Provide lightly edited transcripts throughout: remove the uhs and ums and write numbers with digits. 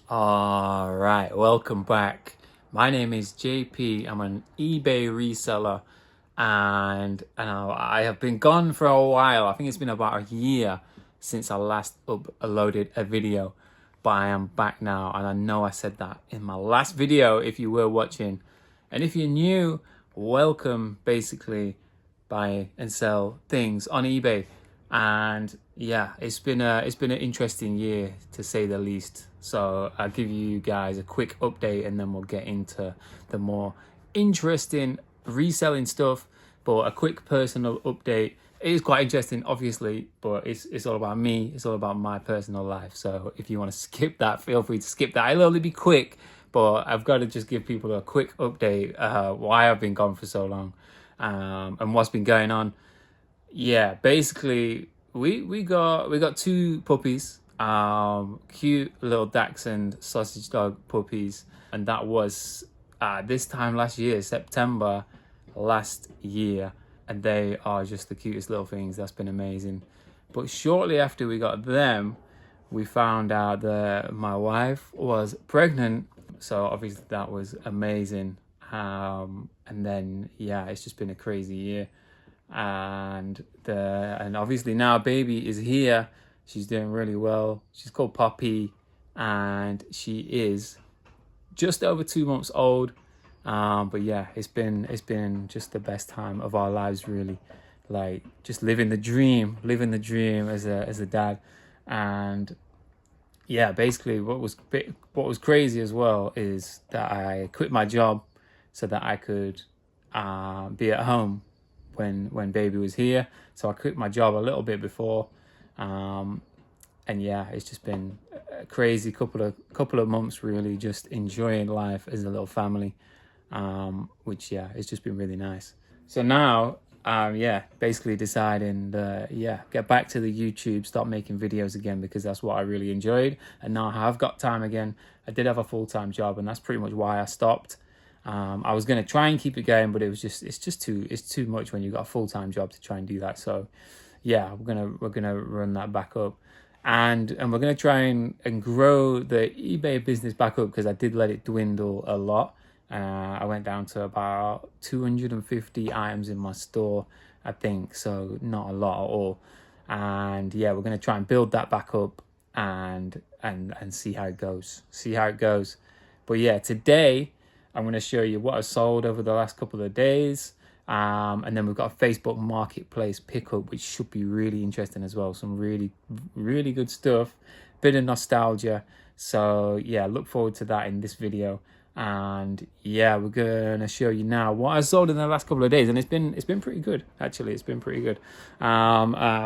All right, welcome back. My name is JP. I'm an eBay reseller, and I have been gone for a while. I think it's been about a year since I last uploaded a video, but I am back now, and I know I said that in my last video if you were watching. And if you're new, welcome. Basically, buy and sell things on eBay. And yeah, it's been an interesting year to say the least. So I'll give you guys a quick update, and then we'll get into the more interesting reselling stuff. But a quick personal update. It is quite interesting, obviously, but it's all about me. It's all about my personal life. So if you want to skip that, feel free to skip that. It'll only be quick, but I've got to just give people a quick update why I've been gone for so long, and what's been going on. Yeah, basically we got two puppies, cute little Dachshund sausage dog puppies, and that was this time last year, September last year, and they are just the cutest little things. That's been amazing. But shortly after we got them, we found out that my wife was pregnant, so obviously that was amazing. And then yeah, it's just been a crazy year. And obviously now baby is here. She's doing really well. She's called Poppy, and she is just over 2 months old. But yeah, it's been just the best time of our lives, really. Like just living the dream as a dad. And yeah, basically what was crazy as well is that I quit my job so that I could be at home when baby was here. So I quit my job a little bit before, and yeah, it's just been a crazy couple of months, really, just enjoying life as a little family, which yeah, it's just been really nice. So now yeah, basically deciding get back to the YouTube, start making videos again, because that's what I really enjoyed, and now I have got time again. I did have a full-time job, and that's pretty much why I stopped. I was going to try and keep it going, but it's too much when you've got a full-time job to try and do that. So yeah, we're gonna run that back up, and we're gonna try and grow the eBay business back up, because I did let it dwindle a lot. I went down to about 250 items in my store, I think, so not a lot at all. And yeah, we're gonna try and build that back up and see how it goes. But yeah, today I'm going to show you what I sold over the last couple of days. And then we've got a Facebook Marketplace pickup, which should be really interesting as well. Some really, really good stuff. Bit of nostalgia. So yeah, look forward to that in this video. And yeah, we're going to show you now what I sold in the last couple of days. And it's been pretty good, actually. It's been pretty good. But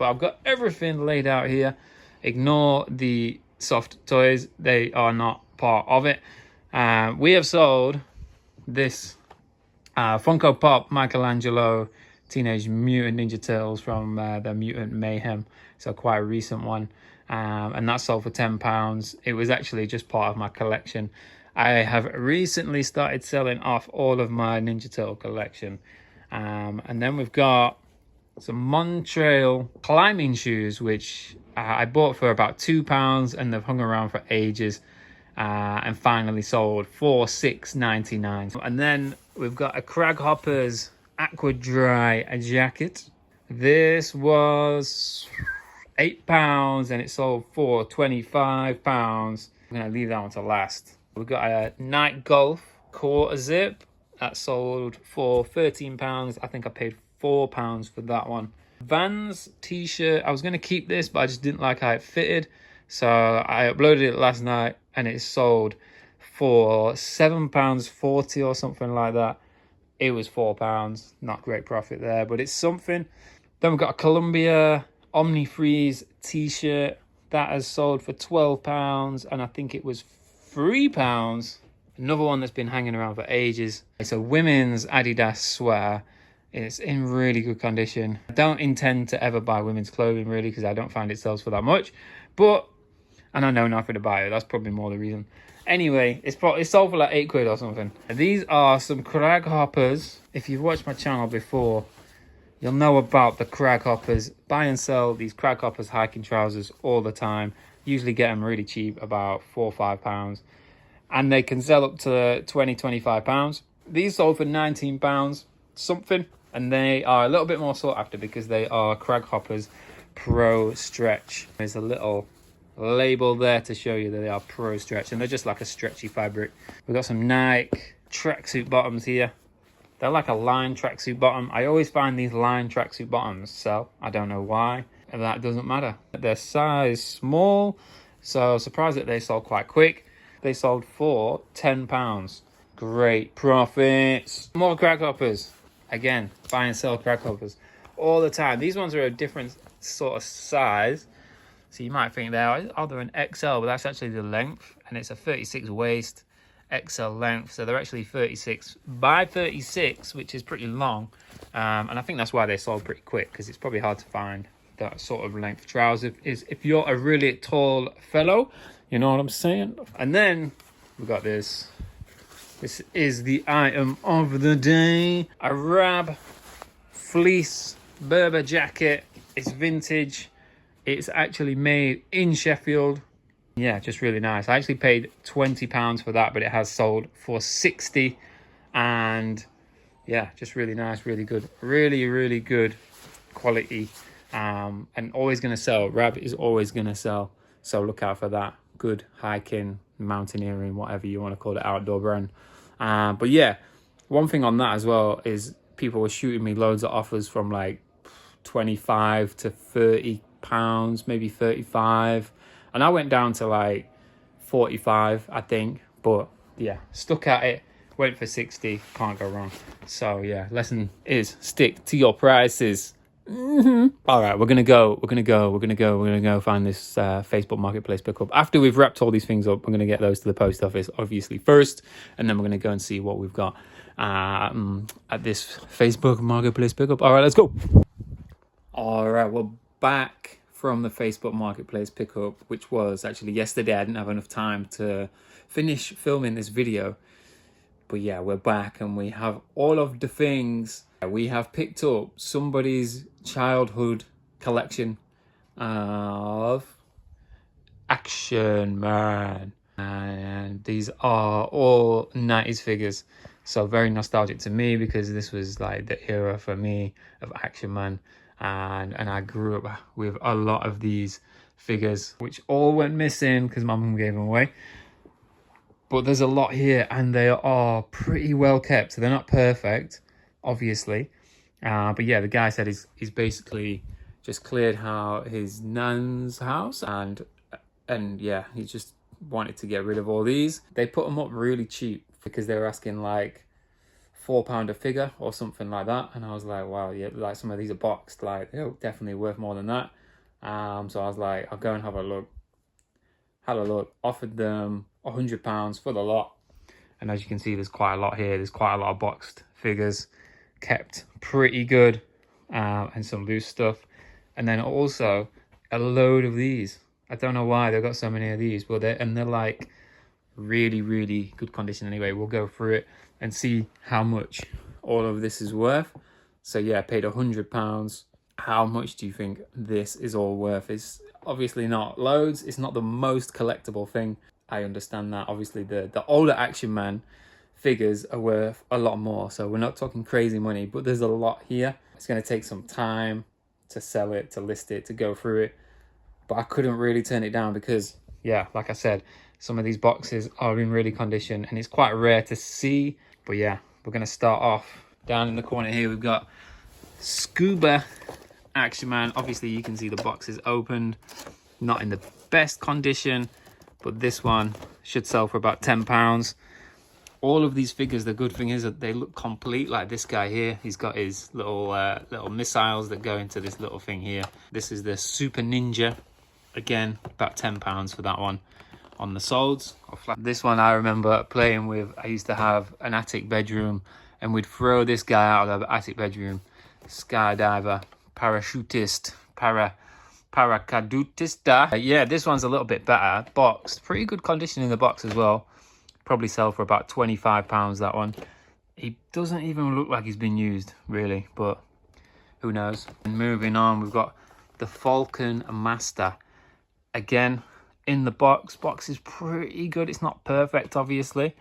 I've got everything laid out here. Ignore the soft toys. They are not part of it. We have sold this Funko Pop Michelangelo Teenage Mutant Ninja Turtles from the Mutant Mayhem. So quite a recent one. And that sold for £10. It was actually just part of my collection. I have recently started selling off all of my Ninja Turtle collection. And then we've got some Montreal climbing shoes, which I bought for about £2, and they've hung around for ages. And finally sold for $6.99. And then we've got a Craghoppers Aqua Dry jacket. This was £8 and it sold for £25. I'm gonna leave that one to last. We've got a Night Golf quarter zip that sold for £13. I think I paid £4 for that one. Vans t-shirt, I was gonna keep this, but I just didn't like how it fitted, so I uploaded it last night, and it sold for £7.40 or something like that. It was £4. Not great profit there, but it's something. Then we've got a Columbia Omni Freeze t-shirt that has sold for £12, and I think it was £3. Another one that's been hanging around for ages. It's a women's Adidas sweater. It's in really good condition. I don't intend to ever buy women's clothing, really, because I don't find it sells for that much. And I know nothing about it. That's probably more the reason. Anyway, it's sold for like £8 or something. And these are some Craghoppers. If you've watched my channel before, you'll know about the Craghoppers. Buy and sell these Craghoppers hiking trousers all the time. Usually get them really cheap, about £4 or £5. And they can sell up to £20, £25. These sold for £19 something. And they are a little bit more sought after because they are Crag Hoppers Pro Stretch. There's a little label there to show you that they are Pro Stretch, and they're just like a stretchy fabric. We've got some Nike tracksuit bottoms here. They're like a line tracksuit bottom. I always find these line tracksuit bottoms sell. I don't know why. That doesn't matter. They're size small, so surprised that they sold quite quick. They sold for £10. Great profits. More Crag Hoppers. Again, buy and sell Crag Hoppers all the time. These ones are a different sort of size. So you might think they're an XL, but that's actually the length. And it's a 36 waist, XL length. So they're actually 36 by 36, which is pretty long. And I think that's why they sold pretty quick, because it's probably hard to find that sort of length trousers. If you're a really tall fellow, you know what I'm saying? And then we got this. This is the item of the day. A Rab fleece Berber jacket. It's vintage. It's actually made in Sheffield. Yeah, just really nice. I actually paid £20 for that, but it has sold for 60. And yeah, just really nice, really good. Really, really good quality. And always going to sell. Rab is always going to sell. So look out for that. Good hiking, mountaineering, whatever you want to call it, outdoor brand. But yeah, one thing on that as well is people were shooting me loads of offers from like 25 to £30, maybe 35. And I went down to like 45, I think. But yeah, stuck at it, went for 60, can't go wrong. So yeah, lesson is stick to your prices. All right, we're gonna go find this Facebook Marketplace pickup. After we've wrapped all these things up, we're gonna get those to the post office, obviously, first, and then we're gonna go and see what we've got at this Facebook Marketplace pickup. All right, let's go. All right, we're back from the Facebook Marketplace pickup, which was actually yesterday. I didn't have enough time to finish filming this video, but yeah, we're back and we have all of the things. We have picked up somebody's childhood collection of Action Man, and these are all 90s figures, so very nostalgic to me because this was like the era for me of Action Man, and I grew up with a lot of these figures, which all went missing because my mum gave them away. But there's a lot here, and they are pretty well kept. They're not perfect, obviously, but yeah, the guy said he's basically just cleared out his nan's house, and yeah, he just wanted to get rid of all these. They put them up really cheap because they were asking like £4 a figure or something like that, and I was like, wow, yeah, like some of these are boxed, like they're definitely worth more than that. So I was like, I'll go and have a look. Had a look, offered them £100 for the lot, and as you can see, there's quite a lot here. There's quite a lot of boxed figures, kept pretty good, and some loose stuff, and then also a load of these. I don't know why they've got so many of these, but they're like really, really good condition. Anyway, we'll go through it and see how much all of this is worth. So yeah, I paid £100. How much do you think this is all worth? It's obviously not loads. It's not the most collectible thing. I understand that. Obviously, the older Action Man figures are worth a lot more. So we're not talking crazy money, but there's a lot here. It's going to take some time to sell it, to list it, to go through it. But I couldn't really turn it down because, yeah, like I said, some of these boxes are in really condition and it's quite rare to see. But yeah, we're going to start off down in the corner here. We've got Scuba Action Man. Obviously, you can see the box is opened, not in the best condition, but this one should sell for about £10. All of these figures, the good thing is that they look complete. Like this guy here, he's got his little missiles that go into this little thing here. This is the Super Ninja. Again, about £10 for that one on the solds. This one I remember playing with. I used to have an attic bedroom and we'd throw this guy out of the attic bedroom. Skydiver, parachutist, paracadutista. Yeah, this one's a little bit better. Boxed, pretty good condition in the box as well. Probably sell for about £25, that one. He doesn't even look like he's been used, really, but who knows. And moving on, we've got the Falcon Master. Again, in the box. Box is pretty good. It's not perfect, obviously,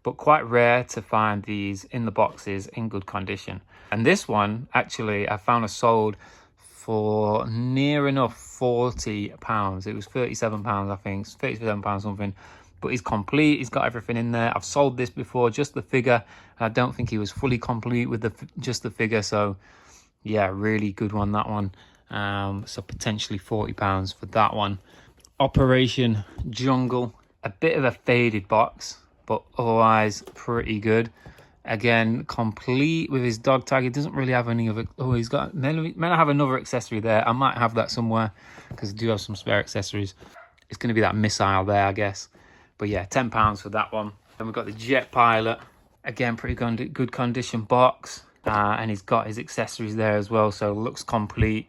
but quite rare to find these in the boxes in good condition. And this one, actually, I found a sold for near enough £40. It was £37, I think. It's £37 something. But he's complete. He's got everything in there. I've sold this before, just the figure. I don't think he was fully complete with just the figure. So, yeah, really good one, that one. So potentially £40 for that one. Operation Jungle. A bit of a faded box, but otherwise pretty good. Again, complete with his dog tag. He doesn't really have any of it. Oh, he's got, may I have another accessory there? I might have that somewhere because I do have some spare accessories. It's going to be that missile there, I guess. But yeah, £10 for that one. Then we've got the Jet Pilot. Again, pretty good condition box. And he's got his accessories there as well, so looks complete.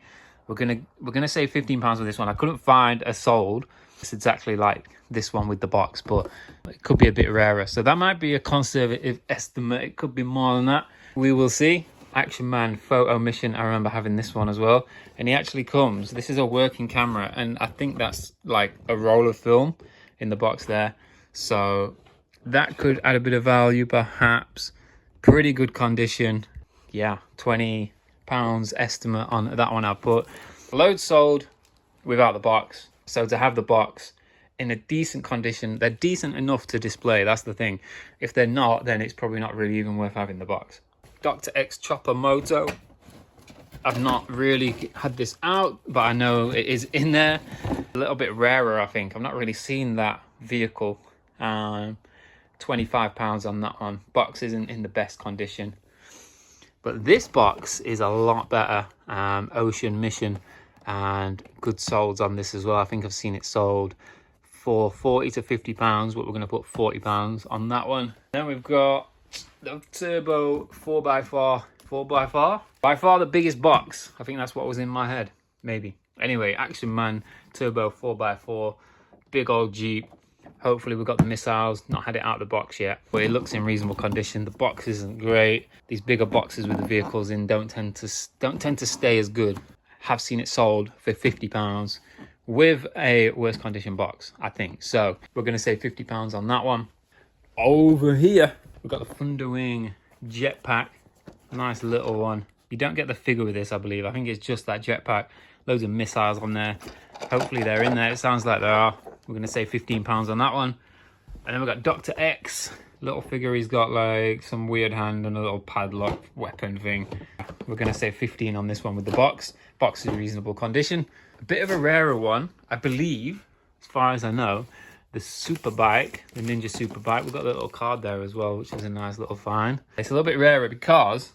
We're gonna say £15 for this one. I couldn't find a sold. It's exactly like this one with the box, but it could be a bit rarer. So that might be a conservative estimate. It could be more than that. We will see. Action Man Photo Mission. I remember having this one as well. And he actually comes. This is a working camera, and I think that's like a roll of film in the box there. So that could add a bit of value, perhaps. Pretty good condition. Yeah, £20 estimate on that one. I put load sold without the box. So to have the box in a decent condition, they're decent enough to display. That's the thing. If they're not, then it's probably not really even worth having the box. Dr. X Chopper Moto. I've not really had this out, but I know it is in there. A little bit rarer, I think. I've not really seen that vehicle. £25 on that one. Box isn't in the best condition. But this box is a lot better. Ocean Mission, and good solds on this as well. I think I've seen it sold for £40 to £50, but we're going to put £40 on that one. Then we've got the Turbo 4x4. 4x4? By far the biggest box. I think that's what was in my head, maybe. Anyway, Action Man Turbo 4x4. Big old Jeep. Hopefully we've got the missiles, not had it out of the box yet, but it looks in reasonable condition. The box isn't great. These bigger boxes with the vehicles in don't tend to stay as good. Have seen it sold for £50 with a worse condition box, I think. So we're going to say £50 on that one. Over here, we've got the Thunderwing Jetpack. Nice little one. You don't get the figure with this, I believe. I think it's just that jetpack. Loads of missiles on there. Hopefully they're in there. It sounds like they are. We're going to say £15 on that one. And then we've got Dr. X. Little figure. He's got like some weird hand and a little padlock weapon thing. We're going to say 15 on this one with the box. Box is in reasonable condition. A bit of a rarer one, I believe, as far as I know. The Superbike, the Ninja Superbike. We've got a little card there as well, which is a nice little find. It's a little bit rarer because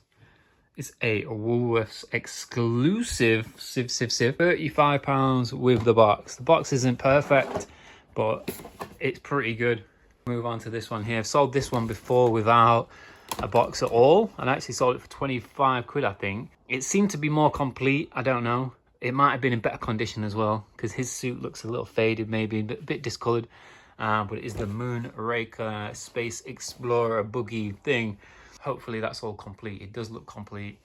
it's a Woolworths exclusive £35 with the box. The box isn't perfect, but it's pretty good. Move on to this one here. I've sold this one before without a box at all, and I actually sold it for 25 quid, I think. It seemed to be more complete. I don't know. It might have been in better condition as well, because his suit looks a little faded, maybe a bit discoloured. But it is the Moonraker Space Explorer buggy thing. Hopefully that's all complete. It does look complete.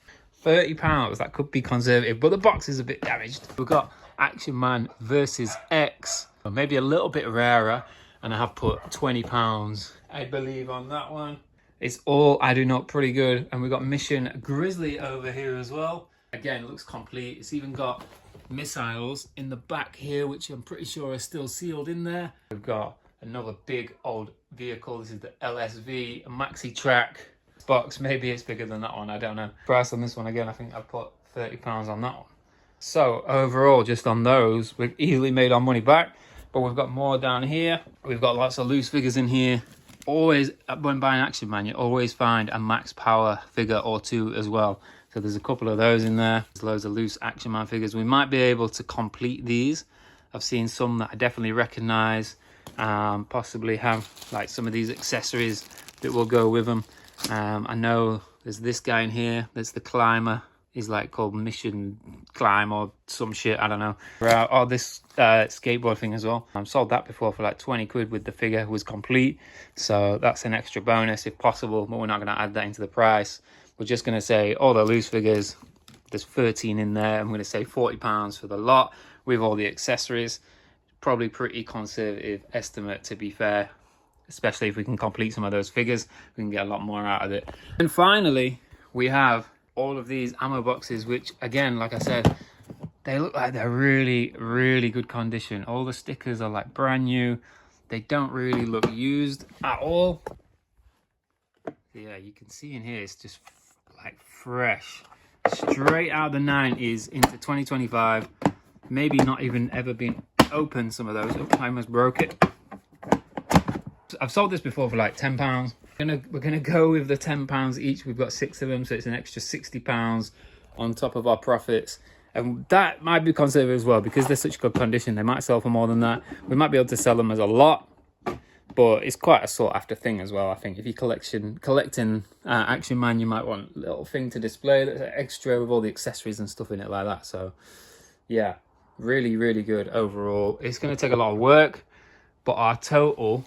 £30, that could be conservative, but the box is a bit damaged. We've got Action Man versus X, maybe a little bit rarer, and I have put £20, I believe, on that one. It's all adding up pretty good. And we've got Mission Grizzly over here as well. Again, it looks complete. It's even got missiles in the back here, which I'm pretty sure are still sealed in there. We've got another big old vehicle. This is the LSV Maxi Track box. Maybe it's bigger than that one, I don't know. Price on this one, again, I think I put £30 on that one. So overall, just on those, we've easily made our money back. But we've got more down here. We've got lots of loose figures in here. Always, when buying Action Man, you always find a max power figure or two as well. So there's a couple of those in there. There's loads of loose Action Man figures. We might be able to complete these. I've seen some that I definitely recognize. Possibly have like some of these accessories that will go with them. I know there's this guy in here. That's the climber. He's like called Mission Climb or some shit. I don't know. Oh, this skateboard thing as well. I've sold that before for like 20 quid with the figure. It was complete. So that's an extra bonus if possible. But we're not going to add that into the price. We're just going to say all the loose figures. There's 13 in there. I'm going to say £40 for the lot with all the accessories. probably pretty conservative estimate, to be fair, especially if we can complete some of those figures. We can get a lot more out of it. And finally, we have all of these ammo boxes, which again, like I said, they look like they're really good condition. All the stickers are like brand new. They don't really look used at all. Yeah, you can see in here, it's just like fresh, straight out of the 90s into 2025. Maybe not even ever been opened, some of those. Oh, I almost broke it. I've sold this before for like £10. We're gonna go with the £10 each. We've got 6 of them, so it's an extra £60 on top of our profits. And that might be conservative as well, because they're such good condition. They might sell for more than that. We might be able to sell them as a lot, but it's quite a sought after thing as well. I think if you're collecting Action Man, you might want a little thing to display that's extra with all the accessories and stuff in it like that. So yeah, really good overall. It's going to take a lot of work, but our total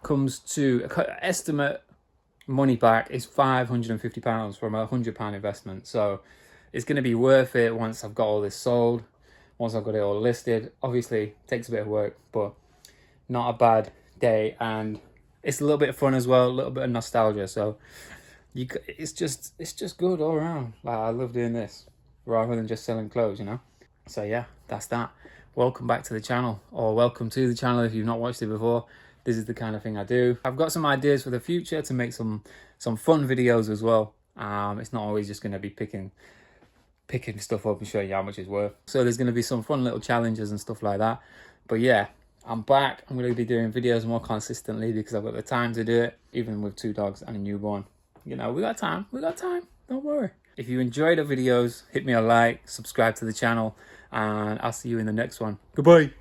comes to estimate money back is £550 from a £100 investment. So it's going to be worth it once I've got all this sold, once I've got it all listed. Obviously it takes a bit of work, but not a bad day, and it's a little bit of fun as well, a little bit of nostalgia. So it's just good all around. Like, I love doing this rather than just selling clothes, you know. So yeah, that's that. Welcome back to the channel, or welcome to the channel if you've not watched it before. This is the kind of thing I do. I've got some ideas for the future to make some fun videos as well. It's not always just going to be picking stuff up and showing you how much it's worth. So there's going to be some fun little challenges and stuff like that. But yeah, I'm back. I'm going to be doing videos more consistently because I've got the time to do it, even with 2 dogs and a newborn. You know, we got time. Don't worry. If you enjoy the videos, hit me a like, subscribe to the channel, and I'll see you in the next one. Goodbye.